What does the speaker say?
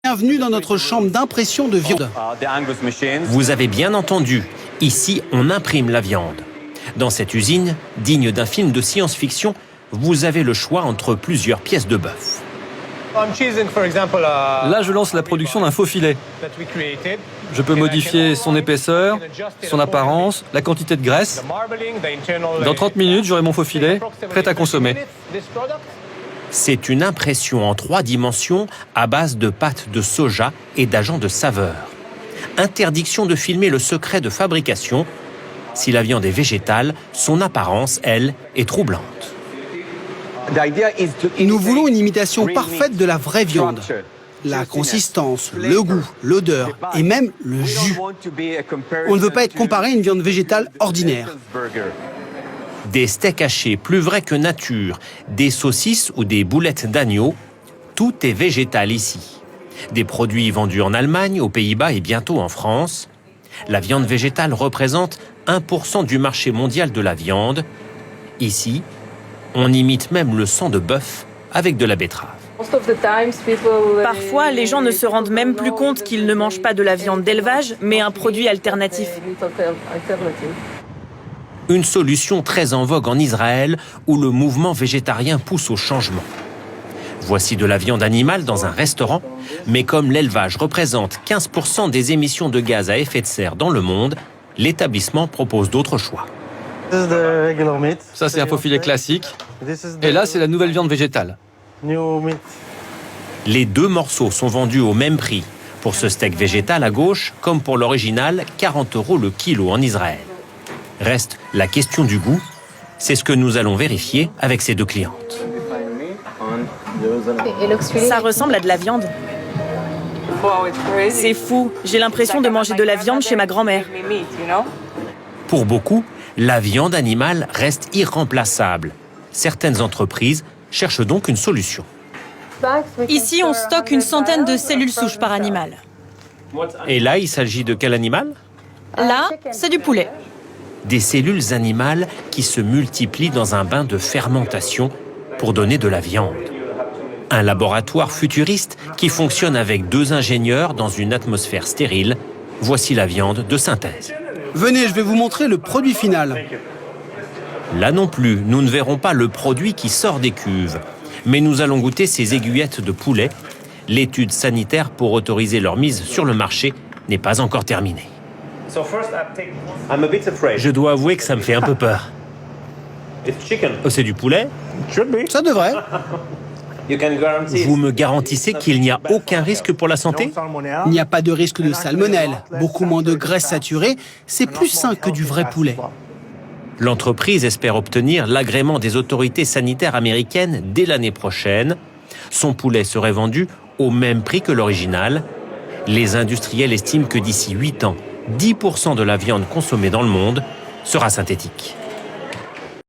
Bienvenue dans notre chambre d'impression de viande. Vous avez bien entendu, ici on imprime la viande. Dans cette usine, digne d'un film de science-fiction, vous avez le choix entre plusieurs pièces de bœuf. Là, je lance la production d'un faux filet. Je peux modifier son épaisseur, son apparence, la quantité de graisse. Dans 30 minutes, j'aurai mon faux filet, prêt à consommer. C'est une impression en 3 dimensions à base de pâte de soja et d'agents de saveur. Interdiction de filmer le secret de fabrication. Si la viande est végétale, son apparence, elle, est troublante. Nous voulons une imitation parfaite de la vraie viande. La consistance, le goût, l'odeur et même le jus. On ne veut pas être comparé à une viande végétale ordinaire. Des steaks hachés plus vrais que nature, des saucisses ou des boulettes d'agneau, tout est végétal ici. Des produits vendus en Allemagne, aux Pays-Bas et bientôt en France. La viande végétale représente 1% du marché mondial de la viande. Ici, on imite même le sang de bœuf avec de la betterave. Parfois, les gens ne se rendent même plus compte qu'ils ne mangent pas de la viande d'élevage, mais un produit alternatif. Une solution très en vogue en Israël, où le mouvement végétarien pousse au changement. Voici de la viande animale dans un restaurant, mais comme l'élevage représente 15% des émissions de gaz à effet de serre dans le monde, l'établissement propose d'autres choix. Ça, c'est un faux filet classique. Et là, c'est la nouvelle viande végétale. Les 2 morceaux sont vendus au même prix. Pour ce steak végétal à gauche, comme pour l'original, 40 € le kilo en Israël. Reste la question du goût. C'est ce que nous allons vérifier avec ces 2 clientes. Ça ressemble à de la viande. C'est fou. J'ai l'impression de manger de la viande chez ma grand-mère. Pour beaucoup, la viande animale reste irremplaçable. Certaines entreprises cherchent donc une solution. Ici, on stocke une centaine de cellules souches par animal. Et là, il s'agit de quel animal? Là, c'est du poulet. Des cellules animales qui se multiplient dans un bain de fermentation pour donner de la viande. Un laboratoire futuriste qui fonctionne avec 2 ingénieurs dans une atmosphère stérile. Voici la viande de synthèse. Venez, je vais vous montrer le produit final. Là non plus, nous ne verrons pas le produit qui sort des cuves. Mais nous allons goûter ces aiguillettes de poulet. L'étude sanitaire pour autoriser leur mise sur le marché n'est pas encore terminée. Je dois avouer que ça me fait un peu peur. Oh, c'est du poulet? Ça devrait. Vous me garantissez qu'il n'y a aucun risque pour la santé? Il n'y a pas de risque de salmonelle, beaucoup moins de graisse saturée. C'est plus sain que du vrai poulet. L'entreprise espère obtenir l'agrément des autorités sanitaires américaines dès l'année prochaine. Son poulet serait vendu au même prix que l'original. Les industriels estiment que d'ici 8 ans, 10% de la viande consommée dans le monde sera synthétique.